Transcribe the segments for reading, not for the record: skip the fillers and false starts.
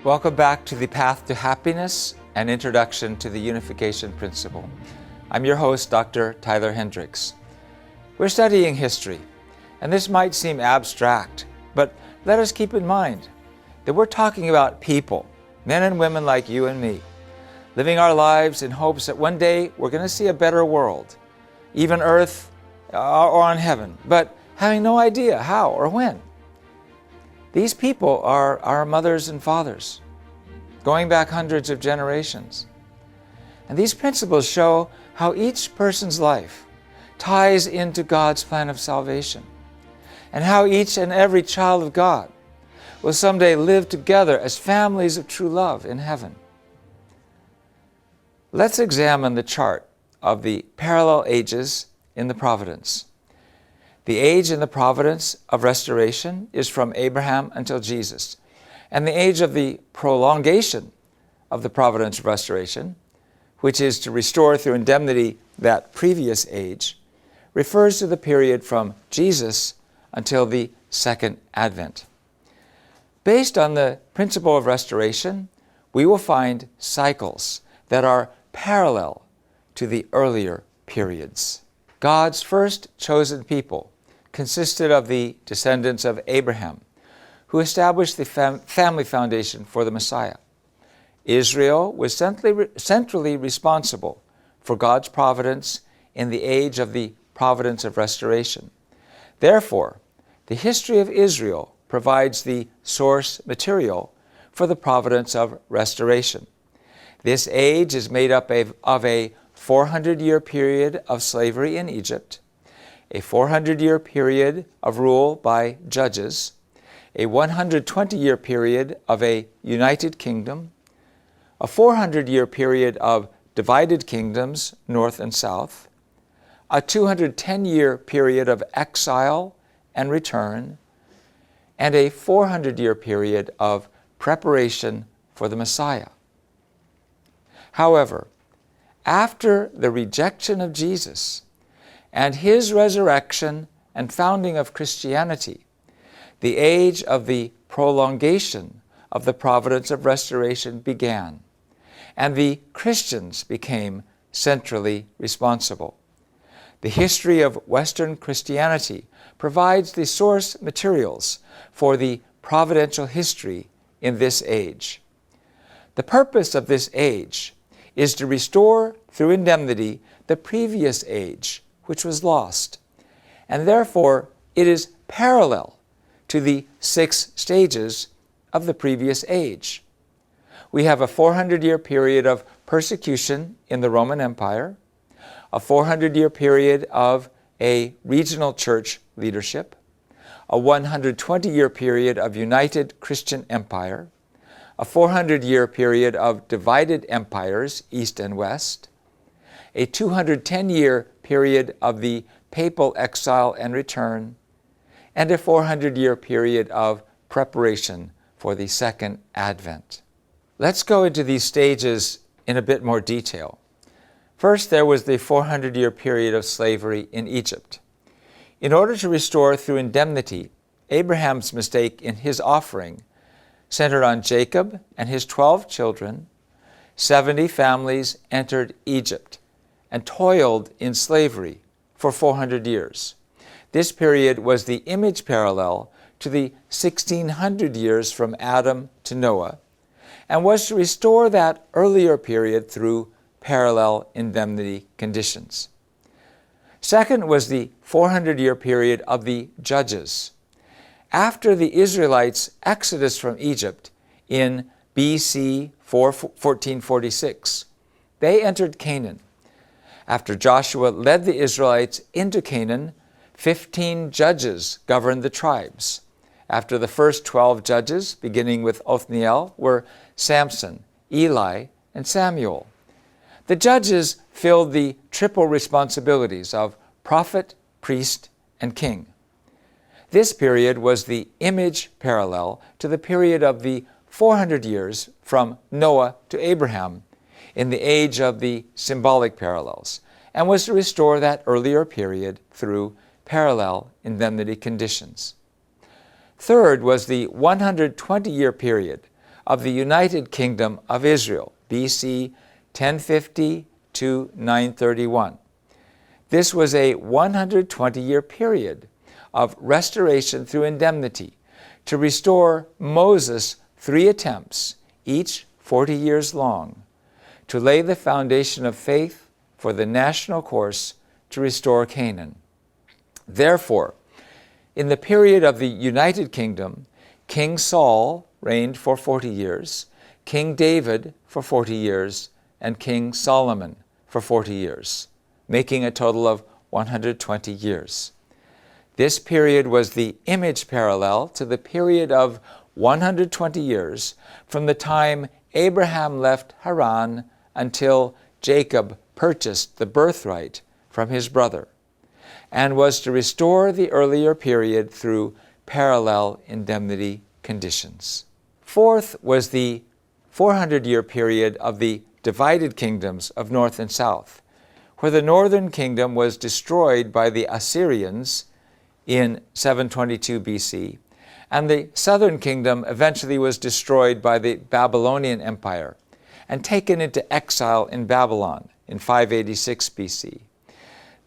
Welcome back to The Path to Happiness, an introduction to the unification principle. I'm your host, Dr. Tyler Hendricks. We're studying history, and this might seem abstract, but let us keep in mind that we're talking about people, men and women like you and me, living our lives in hopes that one day we're going to see a better world, even earth or on heaven, but having no idea how or when. These people are our mothers and fathers, going back hundreds of generations. And these principles show how each person's life ties into God's plan of salvation, and how each and every child of God will someday live together as families of true love in heaven. Let's examine the chart of the parallel ages in the Providence. The age in the Providence of restoration is from Abraham until Jesus, and the age of the Prolongation of the Providence of restoration, which is to restore through indemnity that previous age, refers to the period from Jesus until the Second Advent. Based on the principle of restoration, we will find cycles that are parallel to the earlier periods. God's first chosen people consisted of the descendants of Abraham, who established the family foundation for the Messiah. Israel was centrally responsible for God's providence in the age of the Providence of restoration. Therefore, the history of Israel provides the source material for the Providence of restoration. This age is made up of a 400-year period of slavery in Egypt, a 400-year period of rule by judges, a 120-year period of a united kingdom, a 400-year period of divided kingdoms, north and south, a 210-year period of exile and return, and a 400-year period of preparation for the Messiah. However, after the rejection of Jesus and his resurrection and founding of Christianity, the age of the prolongation of the Providence of restoration began, and the Christians became centrally responsible. The history of Western Christianity provides the source materials for the providential history in this age. The purpose of this age is to restore through indemnity the previous age, which was lost, and therefore it is parallel to the 6 stages of the previous age. We have a 400-year period of persecution in the Roman Empire, a 400-year period of a regional church leadership, a 120-year period of united Christian empire, a 400-year period of divided empires, east and west, a 210-year period of the papal exile and return, and a 400-year period of preparation for the Second Advent. Let's go into these stages in a bit more detail. First, there was the 400-year period of slavery in Egypt. In order to restore through indemnity, Abraham's mistake in his offering centered on Jacob and his 12 children. 70 families entered Egypt and toiled in slavery for 400 years. This period was the image parallel to the 1600 years from Adam to Noah, and was to restore that earlier period through parallel indemnity conditions. Second was the 400-year period of the judges. After the Israelites' exodus from Egypt in BC 1446, they entered Canaan. After Joshua led the Israelites into Canaan, 15 judges governed the tribes. After the first 12 judges, beginning with Othniel, were Samson, Eli, and Samuel. The judges filled the triple responsibilities of prophet, priest, and king. This period was the image parallel to the period of the 400 years from Noah to Abraham in the age of the symbolic parallels, and was to restore that earlier period through parallel indemnity conditions. Third was the 120-year period of the United Kingdom of Israel, BC 1050 to 931. This was a 120-year period of restoration through indemnity to restore Moses' 3 attempts, each 40 years long, to lay the foundation of faith for the national course to restore Canaan. Therefore, in the period of the United Kingdom, King Saul reigned for 40 years, King David for 40 years, and King Solomon for 40 years, making a total of 120 years. This period was the image parallel to the period of 120 years from the time Abraham left Haran until Jacob purchased the birthright from his brother, and was to restore the earlier period through parallel indemnity conditions. Fourth was the 400-year period of the divided kingdoms of north and south, where the northern kingdom was destroyed by the Assyrians in 722 BC, and the southern kingdom eventually was destroyed by the Babylonian Empire and taken into exile in Babylon in 586 BC.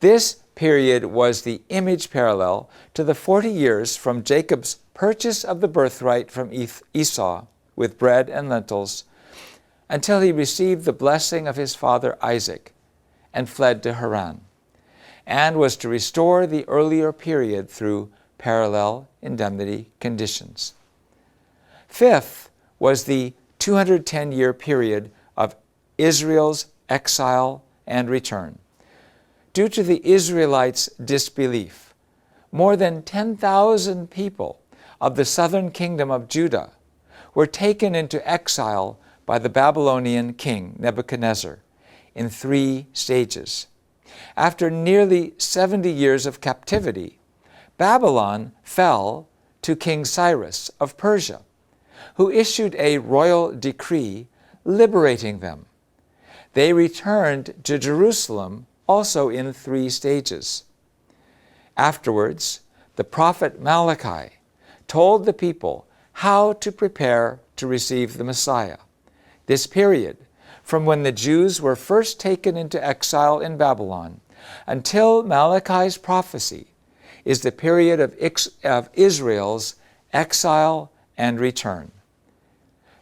This period was the image parallel to the 40 years from Jacob's purchase of the birthright from Esau with bread and lentils until he received the blessing of his father Isaac and fled to Haran, and was to restore the earlier period through parallel indemnity conditions. Fifth was the 210-year period of Israel's exile and return. Due to the Israelites' disbelief, more than 10,000 people of the southern kingdom of Judah were taken into exile by the Babylonian king Nebuchadnezzar in 3 stages. After nearly 70 years of captivity, Babylon fell to King Cyrus of Persia, who issued a royal decree liberating them. They returned to Jerusalem also in 3 stages. Afterwards, the prophet Malachi told the people how to prepare to receive the Messiah. This period, from when the Jews were first taken into exile in Babylon until Malachi's prophecy, is the period of Israel's exile and return.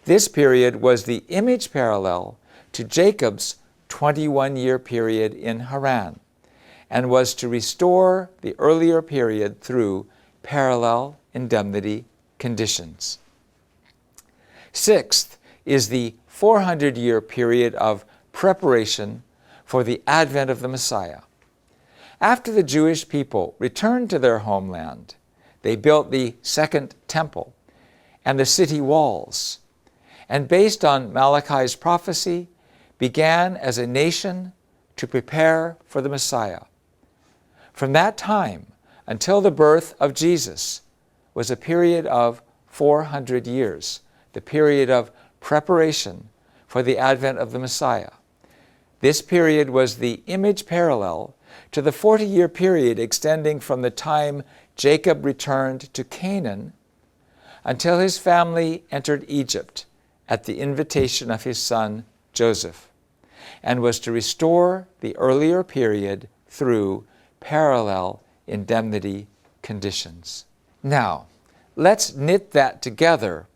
This period was the image parallel to Jacob's 21-year period in Haran, and was to restore the earlier period through parallel indemnity conditions. Sixth is the 400-year period of preparation for the advent of the Messiah. After the Jewish people returned to their homeland, they built the Second Temple and the city walls, and based on Malachi's prophecy, began as a nation to prepare for the Messiah. From that time until the birth of Jesus was a period of 400 years, the period of preparation for the advent of the Messiah. This period was the image parallel to the 40-year period extending from the time Jacob returned to Canaan until his family entered Egypt at the invitation of his son Joseph, and was to restore the earlier period through parallel indemnity conditions. Now, let's knit that together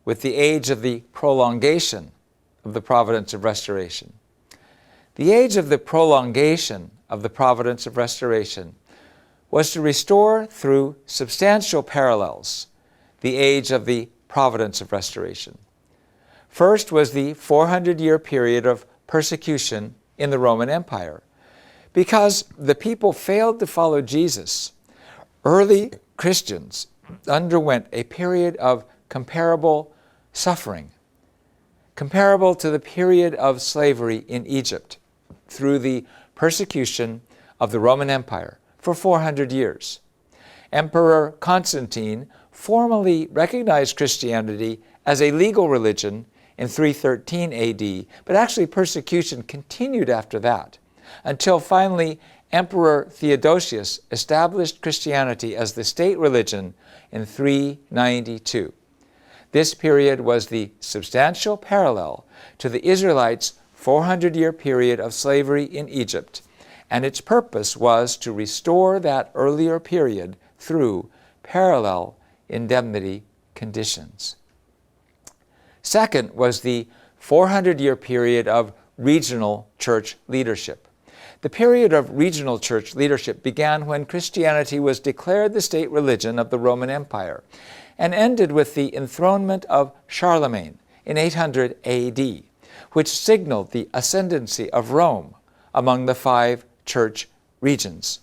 with the age of the prolongation of the providence of restoration. The age of the prolongation of the providence of restoration was to restore through substantial parallels the age of the providence of restoration. First was the 400-year period of persecution in the Roman Empire. Because the people failed to follow Jesus, early Christians underwent a period of comparable suffering, comparable to the period of slavery in Egypt through the persecution of the Roman Empire for 400 years. Emperor Constantine formally recognized Christianity as a legal religion in 313 AD, but actually persecution continued after that, until finally Emperor Theodosius established Christianity as the state religion in 392. This period was the substantial parallel to the Israelites' 400-year period of slavery in Egypt, and its purpose was to restore that earlier period through parallel indemnity conditions. Second was the 400-year period of regional church leadership. The period of regional church leadership began when Christianity was declared the state religion of the Roman Empire and ended with the enthronement of Charlemagne in 800 AD, which signaled the ascendancy of Rome among the 5 church regions.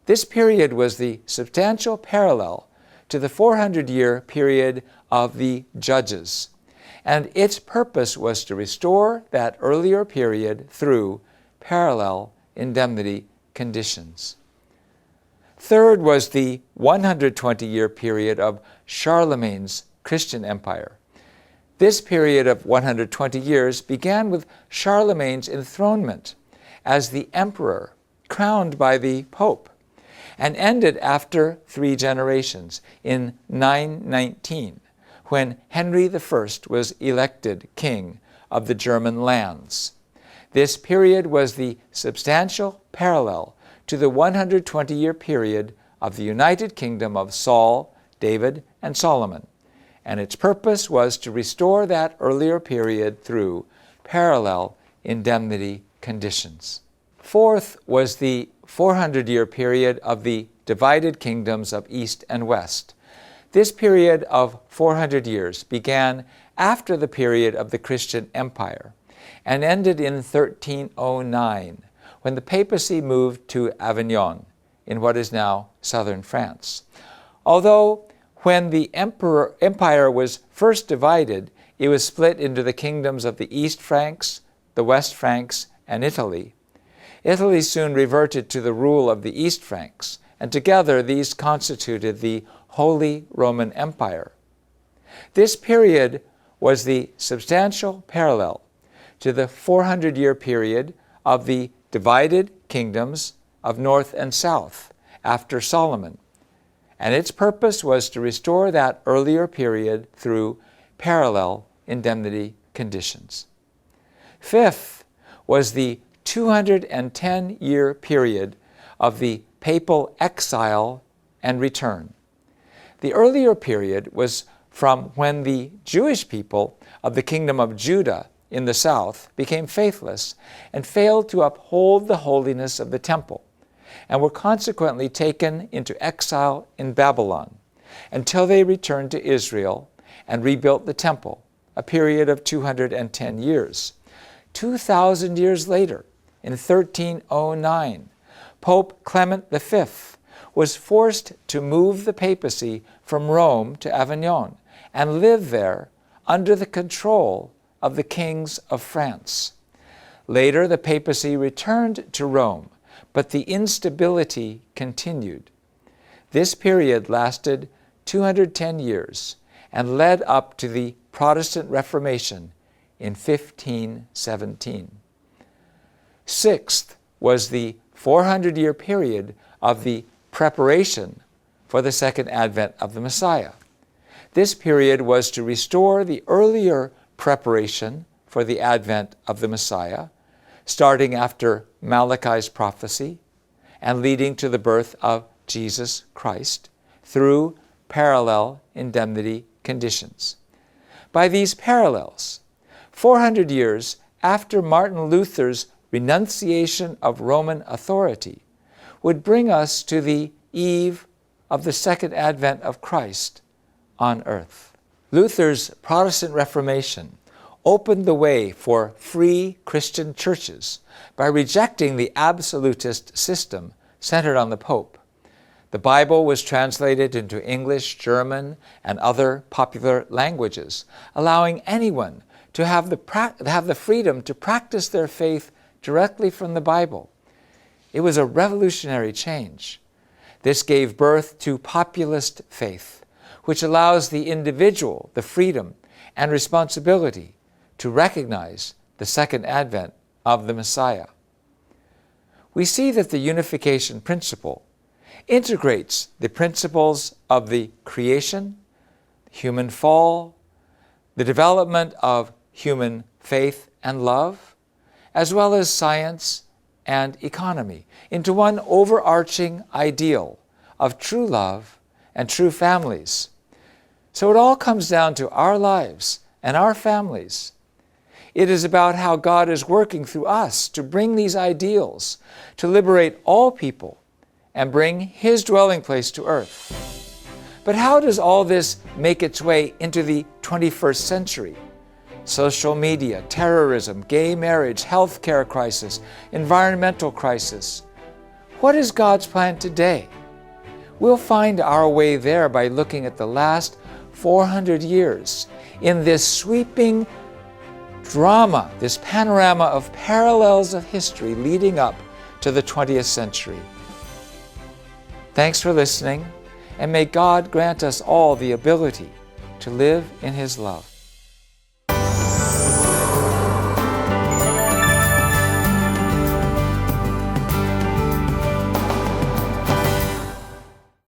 This period was the substantial parallel to the 400-year period of the Judges, and its purpose was to restore that earlier period through parallel indemnity conditions. Third was the 120-year period of Charlemagne's Christian Empire. This period of 120 years began with Charlemagne's enthronement as the emperor crowned by the Pope, and ended after 3 generations in 919, when Henry I was elected king of the German lands. This period was the substantial parallel to the 120-year period of the United Kingdom of Saul, David, and Solomon, and its purpose was to restore that earlier period through parallel indemnity conditions. Fourth was the 400-year period of the divided kingdoms of East and West. This period of 400 years began after the period of the Christian Empire and ended in 1309, when the papacy moved to Avignon, in what is now southern France. Although when the empire was first divided, it was split into the kingdoms of the East Franks, the West Franks, and Italy. Italy soon reverted to the rule of the East Franks, and together these constituted the Holy Roman Empire. This period was the substantial parallel to the 400-year period of the divided kingdoms of North and South after Solomon, and its purpose was to restore that earlier period through parallel indemnity conditions. Fifth was the 210-year period of the papal exile and return. The earlier period was from when the Jewish people of the kingdom of Judah in the south became faithless and failed to uphold the holiness of the temple, and were consequently taken into exile in Babylon until they returned to Israel and rebuilt the temple, a period of 210 years. 2,000 years later, in 1309, Pope Clement V was forced to move the papacy from Rome to Avignon and live there under the control of the kings of France. Later, the papacy returned to Rome, but the instability continued. This period lasted 210 years and led up to the Protestant Reformation in 1517. Sixth was the 400-year period of the preparation for the second advent of the Messiah. This period was to restore the earlier preparation for the advent of the Messiah, starting after Malachi's prophecy and leading to the birth of Jesus Christ through parallel indemnity conditions. By these parallels, 400 years after Martin Luther's renunciation of Roman authority would bring us to the eve of the second advent of Christ on earth. Luther's Protestant Reformation opened the way for free Christian churches by rejecting the absolutist system centered on the Pope. The Bible was translated into English, German, and other popular languages, allowing anyone to have the freedom to practice their faith directly from the Bible. It was a revolutionary change. This gave birth to populist faith, which allows the individual the freedom and responsibility to recognize the second advent of the Messiah. We see that the unification principle integrates the principles of the creation, human fall, the development of human faith and love, as well as science and economy, into one overarching ideal of true love and true families. So it all comes down to our lives and our families. It is about how God is working through us to bring these ideals, to liberate all people and bring His dwelling place to earth. But how does all this make its way into the 21st century? Social media, terrorism, gay marriage, healthcare crisis, environmental crisis. What is God's plan today? We'll find our way there by looking at the last 400 years in this sweeping drama, this panorama of parallels of history leading up to the 20th century. Thanks for listening, and may God grant us all the ability to live in His love.